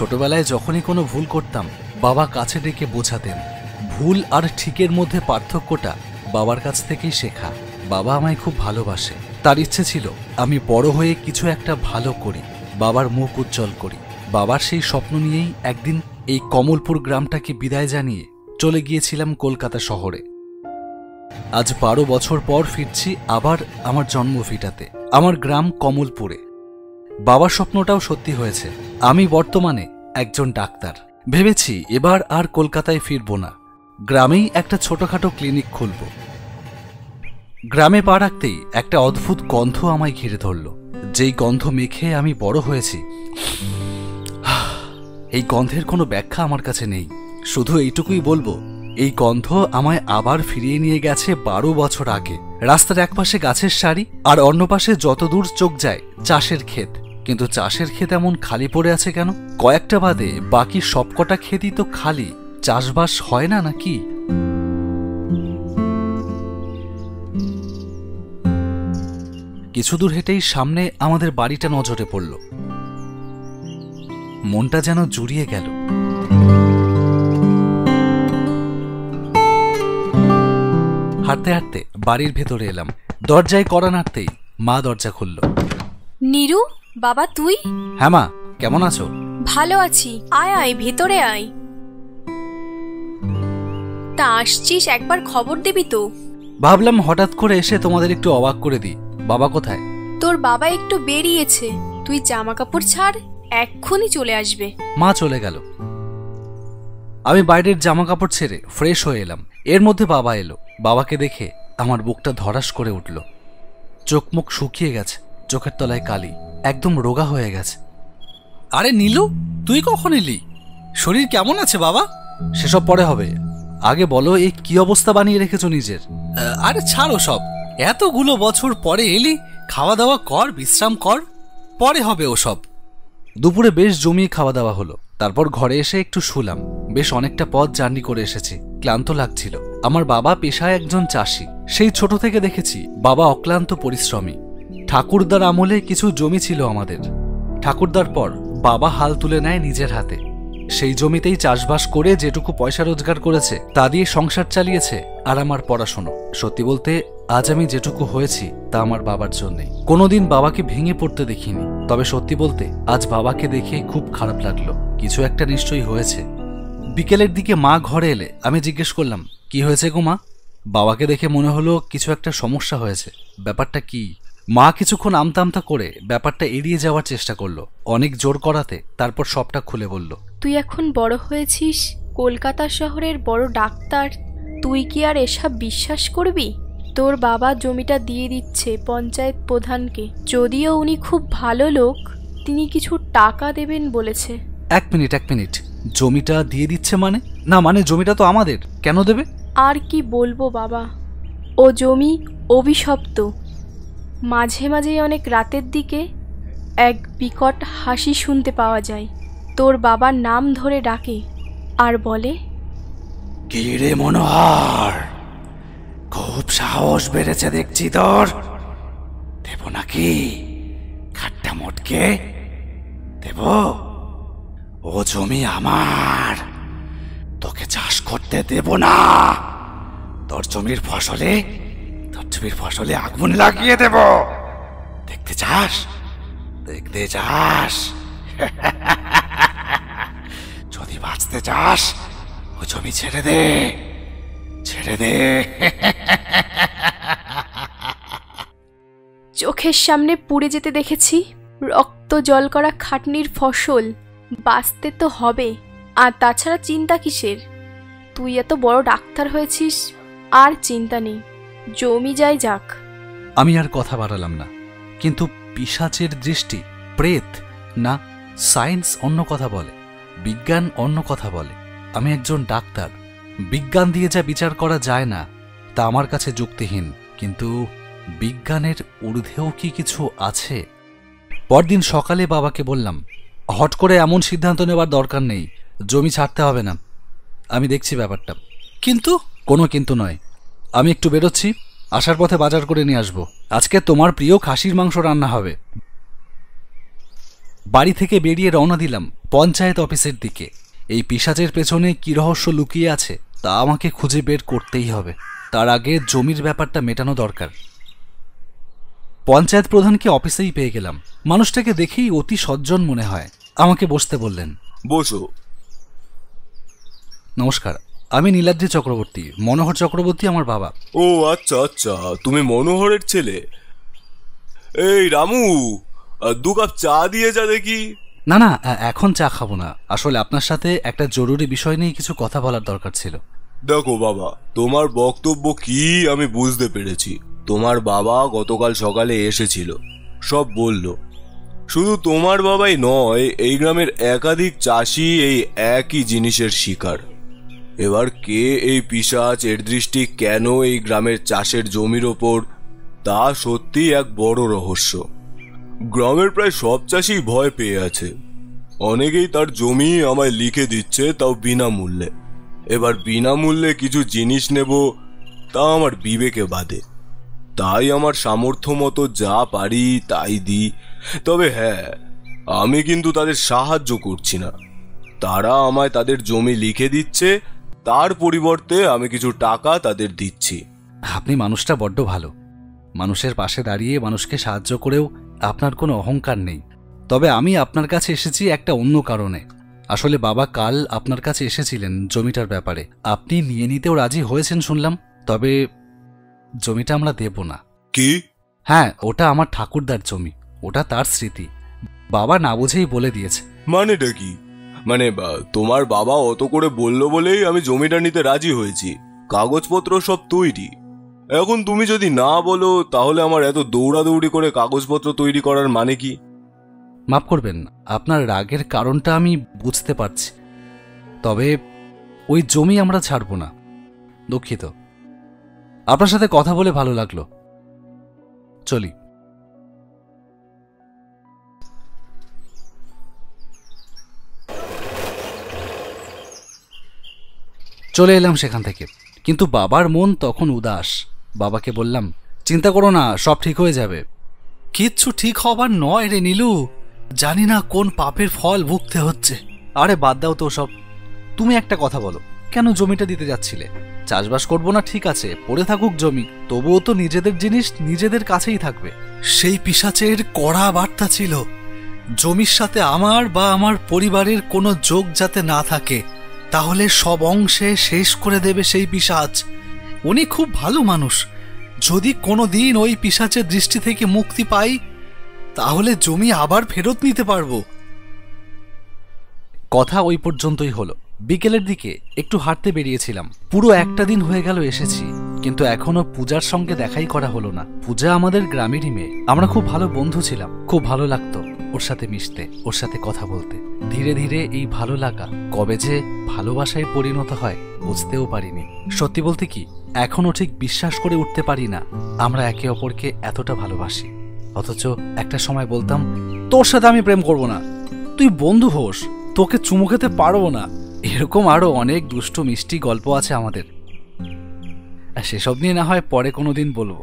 ছোটবেলায় যখনই কোনো ভুল করতাম বাবা কাছে ডেকে বোঝাতেন। ভুল আর ঠিকের মধ্যে পার্থক্যটা বাবার কাছ থেকেই শেখা। বাবা আমায় খুব ভালোবাসে। তার ইচ্ছে ছিল আমি বড় হয়ে কিছু একটা ভালো করি, বাবার মুখ উজ্জ্বল করি। বাবার সেই স্বপ্ন নিয়েই একদিন এই কমলপুর গ্রামটাকে বিদায় জানিয়ে চলে গিয়েছিলাম কলকাতা শহরে। আজ 12 বছর পর ফিরছি আবার আমার জন্মভিটাতে, আমার গ্রাম কমলপুরে। বাবার স্বপ্নটাও সত্যি হয়েছে। আমি বর্তমানে একজন ডাক্তার। ভেবেছি এবার আর কলকাতায় ফিরব না, গ্রামেই একটা ছোটখাটো ক্লিনিক খুলব। গ্রামে পা রাখতেই একটা অদ্ভুত গন্ধ আমায় ঘিরে ধরল, যেই গন্ধ মেখে আমি বড় হয়েছি। এই গন্ধের কোনো ব্যাখ্যা আমার কাছে নেই, শুধু এইটুকুই বলবো এই গন্ধ আমায় আবার ফিরিয়ে নিয়ে গেছে 12 বছর আগে। রাস্তার একপাশে গাছের সারি আর অন্য পাশে যতদূর চোখ যায় চাষের ক্ষেত। কিন্তু চাষের ক্ষেত এমন খালি পড়ে আছে কেন? কয়েকটা বাদে বাকি সবকটা ক্ষেতই তো খালি, চাষবাস হয় না নাকি? কিছু দূর হেঁটেই সামনে আমাদের বাড়িটা নজরে পড়ল। মনটা যেন জুড়িয়ে গেল। হাঁটতে হাঁটতে বাড়ির ভেতরে এলাম। দরজায় কড়া নাড়তেই মা দরজা খুলল। নীরু, বাবা তুই? হ্যাঁ মা, কেমন আছো? ভালো আছি, আয় আয় ভেতরে আয়। তা আসছিস, একবার খবর দিবি তো? ভাবলাম হঠাৎ করে এসে তোমাদের একটু অবাক করে দিই। বাবা কোথায়? তোর বাবা একটু বেরিয়েছে, তুই জামা কাপড় ছাড়, এক্ষুনি চলে আসবে। মা চলে গেল। আমি বাইরের জামা কাপড় ছেড়ে ফ্রেশ হয়ে এলাম। এর মধ্যে বাবা এলো। বাবাকে দেখে আমার বুকটা ধড়াস করে উঠল। চোখ মুখ শুকিয়ে গেছে, চোখের তলায় কালি, একদম রোগা হয়ে গেছে। আরে নীলু, তুই কখন এলি? শরীর কেমন আছে বাবা? সেসব পরে হবে, আগে বলো এই কি অবস্থা বানিয়ে রেখেছো নিজের? আরে ছাড়ো সব, এতগুলো বছর পরে এলি, খাওয়া দাওয়া কর, বিশ্রাম কর, পরে হবে ওসব। দুপুরে বেশ জমিয়ে খাওয়া দাওয়া হলো। তারপর ঘরে এসে একটু শুলাম। বেশ অনেকটা পথ জার্নি করে এসেছি, ক্লান্ত লাগছিল। আমার বাবা পেশায় একজন চাষি। সেই ছোট থেকে দেখেছি বাবা অক্লান্ত পরিশ্রমী। ঠাকুরদার আমলে কিছু জমি ছিল আমাদের। ঠাকুরদার পর বাবা হাল তুলে নেয় নিজের হাতে। সেই জমিতেই চাষবাস করে যেটুকু পয়সা রোজগার করেছে তা দিয়ে সংসার চালিয়েছে আর আমার পড়াশোনা। সত্যি বলতে আজ আমি যেটুকু হয়েছি তা আমার বাবার জন্যে। কোনোদিন বাবাকে ভেঙে পড়তে দেখিনি। তবে সত্যি বলতে আজ বাবাকে দেখে খুব খারাপ লাগলো। কিছু একটা নিশ্চয়ই হয়েছে। বিকেলের দিকে মা ঘরে এলে আমি জিজ্ঞেস করলাম, কি হয়েছে গো মা? বাবাকে দেখে মনে হলো কিছু একটা সমস্যা হয়েছে। ব্যাপারটা কি? মা কিছুক্ষণ আমতা আমতা করে ব্যাপারটা এড়িয়ে যাওয়ার চেষ্টা করলো। অনেক জোর করাতে তারপর সবটা খুলে বলল। তুই এখন বড় হয়েছিস, কলকাতা শহরের বড় ডাক্তার, তুই কি আর এসব বিশ্বাস করবি? তোর বাবা জমিটা দিয়ে দিচ্ছে পঞ্চায়েত প্রধানকে। যদিও উনি খুব ভালো লোক, তিনি কিছু টাকা দেবেন বলেছে। এক মিনিট, জমিটা দিয়ে দিচ্ছে মানে? না মানে জমিটা তো আমাদের, কেন দেবে? আর কি বলবো বাবা, ও জমি অভিশপ্ত। মাঝে মাঝেই অনেক রাতের দিকে এক বিকট হাসি শুনতে পাওয়া যায়। তোর বাবার নাম ধরে ডাকে আর বলে, কি রে মনোহর, খুব সাহস বেড়েছে দেখছি তোর। দেব নাকি খাট্টা মোটকে? দেব? ও জমি আমার, তোকে চাষ করতে দেব না। তোর জমির ফসলে আগুন লাগিয়ে দেব। দেখতে চাস? যদি বাঁচতে চাস ও জমি ছেড়ে দে। চোখের সামনে পুড়ে যেতে দেখেছি রক্ত জল করা খাটনির ফসল। বাঁচতে তো হবে, আর তাছাড়া চিন্তা কিসের? তুই এত বড় ডাক্তার হয়েছিস, আর চিন্তা নেই, জমি যাই যাক। আমি আর কথা বাড়ালাম না। কিন্তু পিশাচের দৃষ্টি, প্রেত না, সায়েন্স অন্য কথা বলে, বিজ্ঞান অন্য কথা বলে। আমি একজন ডাক্তার। বিজ্ঞান দিয়ে যা বিচার করা যায় না তা আমার কাছে যুক্তিহীন। কিন্তু বিজ্ঞানের ঊর্ধ্বেও কি কিছু আছে? পরদিন সকালে বাবাকে বললাম, হট করে এমন সিদ্ধান্ত নেবার দরকার নেই, জমি ছাড়তে হবে না, আমি দেখছি ব্যাপারটা। কিন্তু? কোনো কিন্তু নয়। আমি একটু বেরোচ্ছি, আসার পথে বাজার করে নিয়ে আসবো। আজকে তোমার প্রিয় খাসির মাংস রান্না হবে। বাড়ি থেকে বেরিয়ে রওনা দিলাম পঞ্চায়েত অফিসের দিকে। এই পিশাচের পেছনে কি রহস্য লুকিয়ে আছে তা আমাকে খুঁজে বের করতেই হবে। তার আগে জমির ব্যাপারটা মেটানো দরকার। পঞ্চায়েত প্রধানকে অফিসেই পেয়ে গেলাম। মানুষটাকে দেখেই অতি সজ্জন মনে হয়। আমাকে বসতে বললেন। বসো। নমস্কার, আমি নীলাদ্রি চক্রবর্তী, মনোহর চক্রবর্তী আমার বাবা। ও আচ্ছা আচ্ছা, তুমি মনোহরের ছেলে। এই রামু, 2 কাপ চা দিয়ে যা দেখি। না না, এখন চা খাবো না। আসলে আপনার সাথে একটা জরুরি বিষয় নিয়ে কিছু কথা বলার দরকার ছিল। দেখো বাবা, তোমার বক্তব্য কি আমি বুঝতে পেরেছি। তোমার বাবা গতকাল সকালে এসেছিল, সব বলল। শুধু তোমার বাবাই নয়, এই গ্রামের একাধিক চাষি এই একই জিনিসের শিকার। এবার কে এই পিশাচ, এর দৃষ্টি কেন এই গ্রামের চাষের জমির ওপর, তা সত্যি এক বড় রহস্য। গ্রামের প্রায় সব চাষি ভয় পেয়ে আছে। অনেকেই তার জমি আমায় লিখে দিচ্ছে, তাও বিনামূল্যে। এবার বিনামূল্যে কিছু জিনিস নেব, তা আমার বিবেকে বাধে। তাই আমার সামর্থ্য মতো যা পারি তাই দিই। তবে হ্যাঁ, আমি কিন্তু তাদের সাহায্য করছি না। তারা আমায় তাদের জমি লিখে দিচ্ছে, তার পরিবর্তে আমি কিছু টাকা তাদের দিচ্ছি। আপনি মানুষটা বড্ড ভালো। মানুষের পাশে দাঁড়িয়ে মানুষকে সাহায্য করেও আপনার কোনো অহংকার নেই। তবে আমি আপনার কাছে এসেছি একটা অন্য কারণে। আসলে বাবা কাল আপনার কাছে এসেছিলেন জমিটার ব্যাপারে। আপনি নিয়ে নিতেও রাজি হয়েছেন শুনলাম। তবে জমিটা আমরা দেব না। কি? হ্যাঁ, ওটা আমার ঠাকুরদার জমি, ওটা তার স্মৃতি। বাবা না বুঝেই বলে দিয়েছে। মানেটা কি? মানে তোমার বাবা অত করে বললো বলেই আমি জমিটা নিতে রাজি হয়েছি। কাগজপত্র সব তৈরি। এখন তুমি যদি না বলো, তাহলে আমার এত দৌড়াদৌড়ি করে কাগজপত্র তৈরি করার মানে কি? মাফ করবেন, আপনার রাগের কারণটা আমি বুঝতে পারছি। তবে ওই জমি আমরা ছাড়ব না। দুঃখিত। আপনার সাথে কথা বলে ভালো লাগলো। চলি। চলে এলাম সেখান থেকে, কিন্তু বাবার মন তখন উদাস। বাবাকে বললাম, চিন্তা করো না, সব ঠিক হয়ে যাবে। কিচ্ছু ঠিক হবার নয় রে নীলু, জানি না কোন পাপের ফল ভুগতে হচ্ছে। আরে বাদ দাও তো সব। তুমি একটা কথা বলো, কেন জমিটা দিতে যাচ্ছিলে? চাষবাস করবো না ঠিক আছে, পড়ে থাকুক জমি, তবুও তো নিজেদের জিনিস নিজেদের কাছেই থাকবে। সেই পিশাচের কড়া বার্তা ছিল, জমির সাথে আমার বা আমার পরিবারের কোনো যোগ যাতে না থাকে, তাহলে সব অংশে শেষ করে দেবে সেই পিশাচ। উনি খুব ভালো মানুষ। যদি কোনোদিন ওই পিশাচের দৃষ্টি থেকে মুক্তি পাই, তাহলে জমি আবার ফেরত নিতে পারবো। কথা ওই পর্যন্তই হলো। বিকেলের দিকে একটু হাঁটতে বেরিয়েছিলাম। পুরো একটা দিন হয়ে গেল এসেছি, কিন্তু এখনো পূজার সঙ্গে দেখাই করা হলো না। পূজা আমাদের গ্রামেরই মেয়ে। আমরা খুব ভালো বন্ধু ছিলাম। খুব ভালো লাগতো ওর সাথে মিশতে, ওর সাথে কথা বলতে। ধীরে ধীরে এই ভালো লাগা কবে যে ভালোবাসায় পরিণত হয় বুঝতেও পারিনি। সত্যি বলতে কি, এখনো ঠিক বিশ্বাস করে উঠতে পারি না আমরা একে অপরকে এতটা ভালোবাসি। অথচ একটা সময় বলতাম, তোর সাথে আমি প্রেম করব না, তুই বন্ধু হোস, তোকে চুমু খেতে পারবো না। এরকম আরো অনেক দুষ্টু মিষ্টি গল্প আছে আমাদের। সেসব নিয়ে না হয় পরে কোনোদিন বলবো।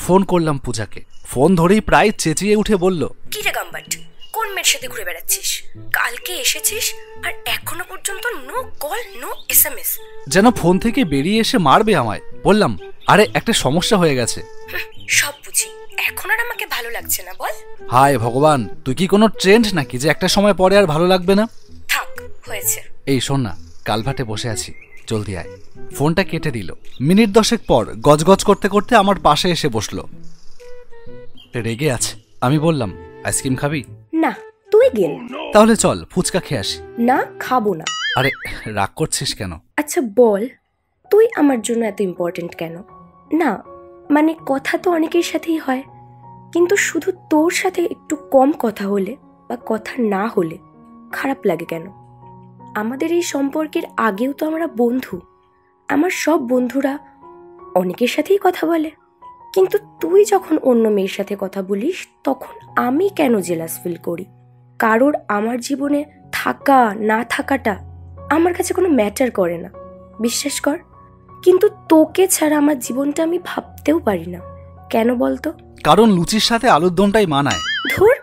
ফোন করলাম পূজাকে। ফোন ধরেই প্রায় চেঁচিয়ে উঠে বলল, কি রে গাম্বাট, কোন মেয়ের সাথে ঘুরে বেড়াচ্ছিস? কালকে এসেছিস আর এখনো পর্যন্ত নো কল নো SMS। যেন ফোন থেকে বেরিয়ে এসে মারবে আমায়। বললাম, আরে একটা সমস্যা হয়ে গেছে। সব বুঝি, এখন আর আমাকে ভালো লাগছে না বল। হায় ভগবান, তুই কি কোনো ট্রেন্ড নাকি যে একটা সময় পরে আর ভালো লাগবে না? থাক, হয়েছে। এই শোন না, কালভার্টে বসে আছি, জলদি আয়। ফোনটা কেটে দিল। মিনিট 10 পর গজগজ করতে করতে আমার পাশে এসে বসলো। রেগে আছে। আমি বললাম, আইসক্রিম খাবি? না, তুই গেল। তাহলে চল ফুচকা খেয়ে আসি। না, খাবো না। আরে রাগ করছিস কেন? আচ্ছা বল, তুই আমার জন্য এত ইম্পর্টেন্ট কেন? না মানে কথা তো অনেকের সাথেই হয়, কিন্তু শুধু তোর সাথে একটু কম কথা হলে বা কথা না হলে খারাপ লাগে কেন? আমাদের এই সম্পর্কের আগেও তো আমরা বন্ধু। আমার সব বন্ধুরা অনেকের সাথেই কথা বলে, কিন্তু তুই যখন অন্য মেয়ের সাথে কথা বলিস তখন আমি কেন জেলাস ফিল করি? কারোর আমার জীবনে থাকা না থাকাটা আমার কাছে কোনো ম্যাটার করে না, বিশ্বাস কর। কিন্তু তোকে ছাড়া আমার জীবনটা আমি ভাবতেও পারি না। কেন বলতো? কারণ লুচির সাথে আলুর দমটাই মানায়। ধুর,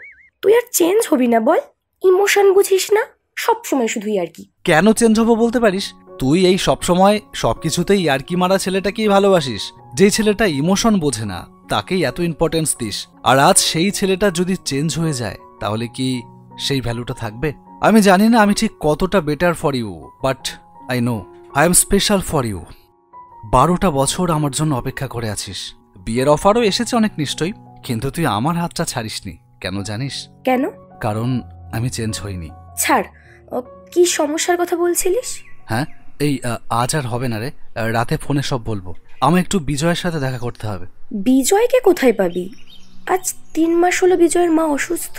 তুই আর চেঞ্জ হবি না বল? ইমোশন বুঝিস না, সব সময় শুধুই আর কি। কেন চেঞ্জ হবো বলতে পারিস? তুই এই সবসময় সবকিছুতেই ইয়ার্কি মারা ছেলেটাকেই ভালোবাসিস। যেই ছেলেটা ইমোশন বোঝে না তাকেই এত ইম্পর্টেন্স দিস। আর আজ সেই ছেলেটা যদি চেঞ্জ হয়ে যায় তাহলে কি সেই ভ্যালুটা থাকবে? আমি জানি না আমি ঠিক কতটা better for you, but I know I am special for you. 12টা বছর আমার জন্য অপেক্ষা করে আছিস। বিয়ের অফারও এসেছে অনেক নিশ্চয়ই, কিন্তু তুই আমার হাতটা ছাড়িসনি। কেন জানিস? কেন? কারণ আমি চেঞ্জ হইনি। ছাড়, কি সমস্যার কথা বলছিলিস? হ্যাঁ, এই আজ আর হবে না রে, রাতে ফোনে সব বলবো। আমার একটু বিজয়ের সাথে দেখা করতে হবে। বিজয়কে কোথায় পাবি? আজ 3 মাস হলো বিজয়ের মা অসুস্থ,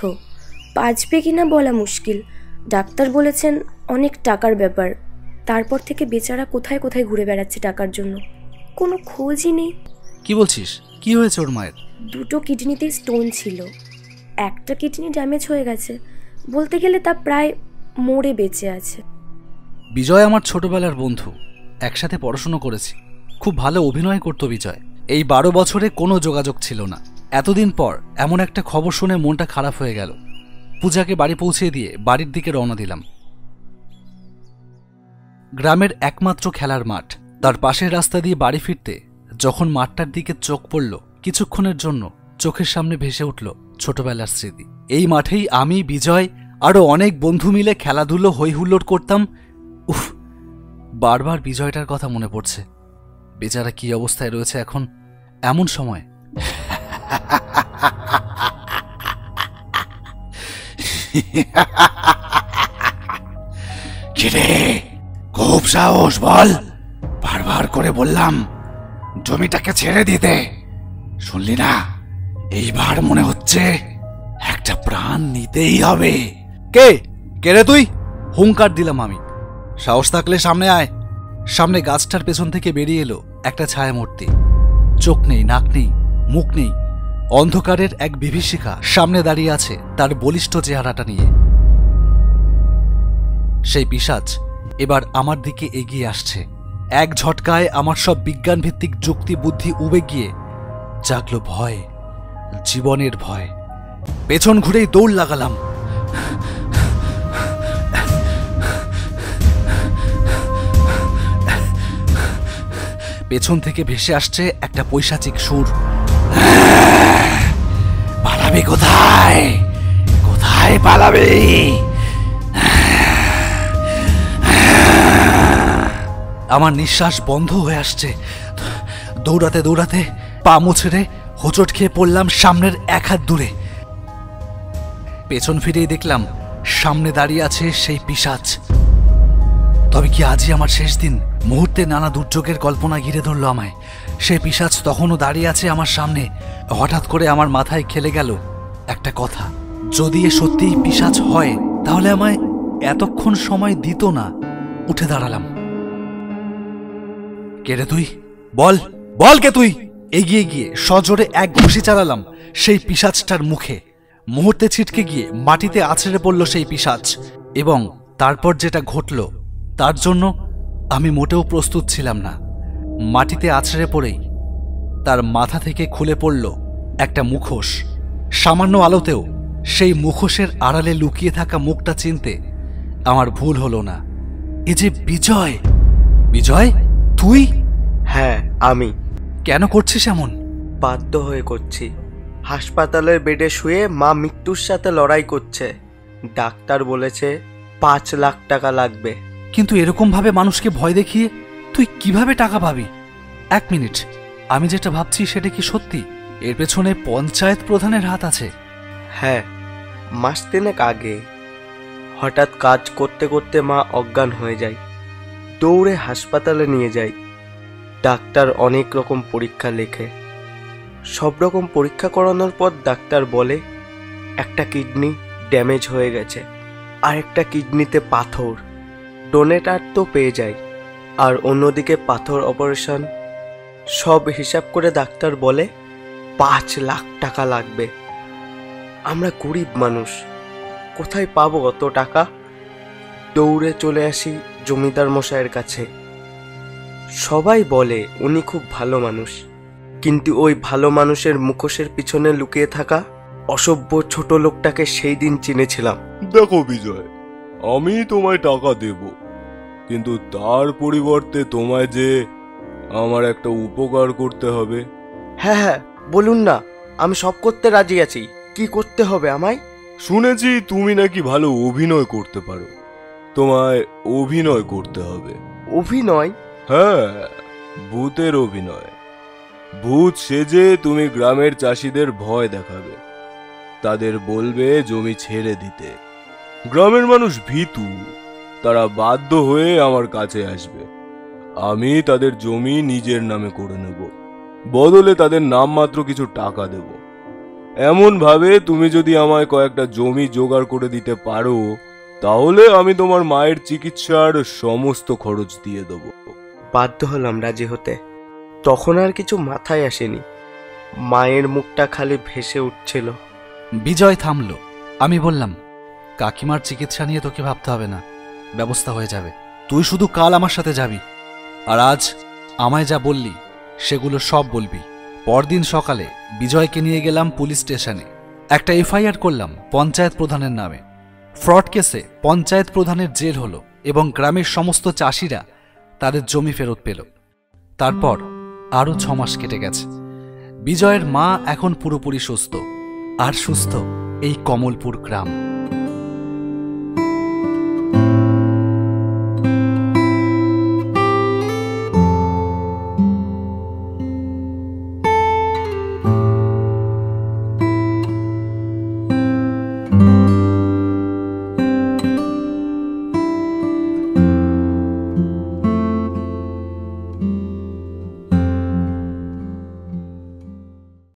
বাঁচবে কিনা বলা মুশকিল। ডাক্তার বলেছেন অনেক টাকার ব্যাপার। তারপর থেকে বেচারা কোথায় কোথায় ঘুরে বেড়াচ্ছে টাকার জন্য, কোনো খোঁজই নেই। কি বলছিস? কি হয়েছে ওর মায়ের? 2টো কিডনিতে স্টোন ছিল, একটা কিডনি ড্যামেজ হয়ে গেছে, বলতে গেলে তা প্রায় মরে বেঁচে আছে। বিজয় আমার ছোটবেলার বন্ধু, একসাথে পড়াশুনো করেছি। খুব ভালো অভিনয় করতো বিজয়। এই 12 বছরে কোনো যোগাযোগ ছিল না। এতদিন পর এমন একটা খবর শুনে মনটা খারাপ হয়ে গেল। পূজাকে বাড়ি পৌঁছে দিয়ে বাড়ির দিকে রওনা দিলাম। গ্রামের একমাত্র খেলার মাঠ, তার পাশের রাস্তা দিয়ে বাড়ি ফিরতে যখন মাঠটার দিকে চোখ পড়ল, কিছুক্ষণের জন্য চোখের সামনে ভেসে উঠল ছোটবেলার স্মৃতি। এই মাঠেই আমি, বিজয় আরো অনেক বন্ধু মিলে খেলাধুলো হই হুল্লোড় করতাম। উফ, বারবার বিজয়টার কথা মনে পড়ছে। বেচারা কি অবস্থায় রয়েছে এখন। এমন সময় কিরে, খুব সাহস বল। বারবার করে বললাম জমিটাকে ছেড়ে দিতে, শুনলি না? এইবার মনে হচ্ছে একটা প্রাণ নিতেই হবে। কে কে রে তুই? হুঙ্কার দিলাম আমি। সাহস থাকলে সামনে আয়। সামনে গাছটার পেছন থেকে বেরিয়ে এলো একটা ছায়ামূর্তি। চোখ নেই, নাক নেই, মুখ নেই, অন্ধকারের এক বিভীষিকা সামনে দাঁড়িয়ে আছে তার বলিষ্ঠ চেহারাটা নিয়ে। সেই পিশাচ এবার আমার দিকে এগিয়ে আসছে। এক ঝটকায় আমার সব বিজ্ঞান ভিত্তিক যুক্তি বুদ্ধি উবে গিয়ে জাগলো ভয়, জীবনের ভয়। পেছন ঘুরেই দৌড় লাগালাম। পেছন থেকে ভেসে আসছে একটা পৈশাচিক সুর। পালাবি কোথায়? কোথায় পালাবি? আমার নিঃশ্বাস বন্ধ হয়ে আসছে। দৌড়াতে দৌড়াতে পা মুছড়ে হোঁচট খেয়ে পড়লাম সামনের 1 হাত দূরে। পেছন ফিরেই দেখলাম সামনে দাঁড়িয়ে আছে সেই পিশাচ। তবে কি আজই আমার শেষ দিন? মুহূর্তে নানা দুর্যোগের কল্পনা ঘিরে ধরল আমায়। সেই পিশাচ তখনও দাঁড়িয়ে আছে আমার সামনে। হঠাৎ করে আমার মাথায় খেলে গেল একটা কথা, যদি এ সত্যিই পিশাচ হয় তাহলে আমায় এতক্ষণ সময় দিত না। উঠে দাঁড়ালাম। কে রে তুই? বল বল, কে তুই? এগিয়ে গিয়ে সজোরে এক ঘুষি চালালাম সেই পিশাচটার মুখে। মুহূর্তে ছিটকে গিয়ে মাটিতে আছড়ে পড়ল সেই পিশাচ। এবং তারপর যেটা ঘটল তার জন্য আমি মোটেও প্রস্তুত ছিলাম না। মাটিতে আছড়ে পড়েই তার মাথা থেকে খুলে পড়ল একটা মুখোশ। সামান্য আলোতেও সেই মুখোশের আড়ালে লুকিয়ে থাকা মুখটা চিনতে আমার ভুল হলো না। এ যে বিজয়! বিজয়, তুই? হ্যাঁ, আমি। কেন করছিস এমন? বাধ্য হয়ে করছি। হাসপাতালের বেডে শুয়ে মা মৃত্যুর সাথে লড়াই করছে। ডাক্তার বলেছে 5 লাখ টাকা লাগবে। কিন্তু এরকম ভাবে মানুষকে ভয় দেখিয়ে তুই কিভাবে টাকা পাবি? 1 মিনিট, আমি যেটা ভাবছি সেটা কি সত্যি? এর পেছনে পঞ্চায়েত প্রধানের হাত আছে? হ্যাঁ, মাস 3 আগে হঠাৎ কাজ করতে করতে মা অজ্ঞান হয়ে যায়। দৌড়ে হাসপাতালে নিয়ে যাই। ডাক্তার অনেক রকম পরীক্ষা লেখে। সব রকম পরীক্ষা করানোর পর ডাক্তার বলে একটা কিডনি ড্যামেজ হয়ে গেছে, আর একটা কিডনিতে পাথর। ডোনেটার তো পেয়ে যায়, আর অন্যদিকে পাথর অপারেশন। সব হিসাব করে ডাক্তার বলে 5 লাখ টাকা লাগবে। আমরা গরিব মানুষ, কোথায় পাবো অত টাকা? দৌড়ে চলে আসি জমিদার মশাইয়ের কাছে। সবাই বলে উনি খুব ভালো মানুষ, কিন্তু ওই ভালো মানুষের মুখোশের পিছনে লুকিয়ে থাকা অসভ্য ছোট লোকটাকে সেই দিন চিনেছিলাম। দেখো বিজয়, আমি তোমায় টাকা দেব, কিন্তু তার পরিবর্তে তোমায় যে আমার একটা উপকার করতে হবে। হ্যাঁ হ্যাঁ, বলুন না, আমি সব করতে রাজি আছি। কি করতে হবে আমায়? শুনেছি তুমি নাকি ভালো অভিনয় করতে পারো, তোমায় অভিনয় করতে হবে। অভিনয়? হ্যাঁ, ভূতের অভিনয়। ভূত সেজে তুমি গ্রামের চাষিদের ভয় দেখাবে, তাদের বলবে জমি ছেড়ে দিতে। গ্রামের মানুষ ভীতু, তারা বাধ্য হয়ে আমার কাছে আসবে। আমি তাদের জমি নিজের নামে করে নেব, বদলে তাদের নামমাত্র কিছু টাকা দেব। এমন ভাবে তুমি যদি আমায় কয়েকটা জমি জোগাড় করে দিতে পারো, তাহলে আমি তোমার মায়ের চিকিৎসার সমস্ত খরচ দিয়ে দেব। বাধ্য হলাম রাজি হতে। তখন আর কিছু মাথায় আসেনি, মায়ের মুখটা খালি ভেসে উঠছিল। বিজয় থামল। আমি বললাম, কাকিমার চিকিৎসা নিয়ে তোকে ভাবতে হবে না, ব্যবস্থা হয়ে যাবে। তুই শুধু কাল আমার সাথে যাবি, আর আজ আমায় যা বললি সেগুলো সব বলবি। পরদিন সকালে বিজয়কে নিয়ে গেলাম পুলিশ স্টেশনে। একটা এফআইআর করলাম পঞ্চায়েত প্রধানের নামে। ফ্রড কেসে পঞ্চায়েত প্রধানের জেল হলো এবং গ্রামের সমস্ত চাষিরা তাদের জমি ফেরত পেল। তারপর আরও 6 মাস কেটে গেছে। বিজয়ের মা এখন পুরোপুরি সুস্থ, আর সুস্থ এই কমলপুর গ্রাম।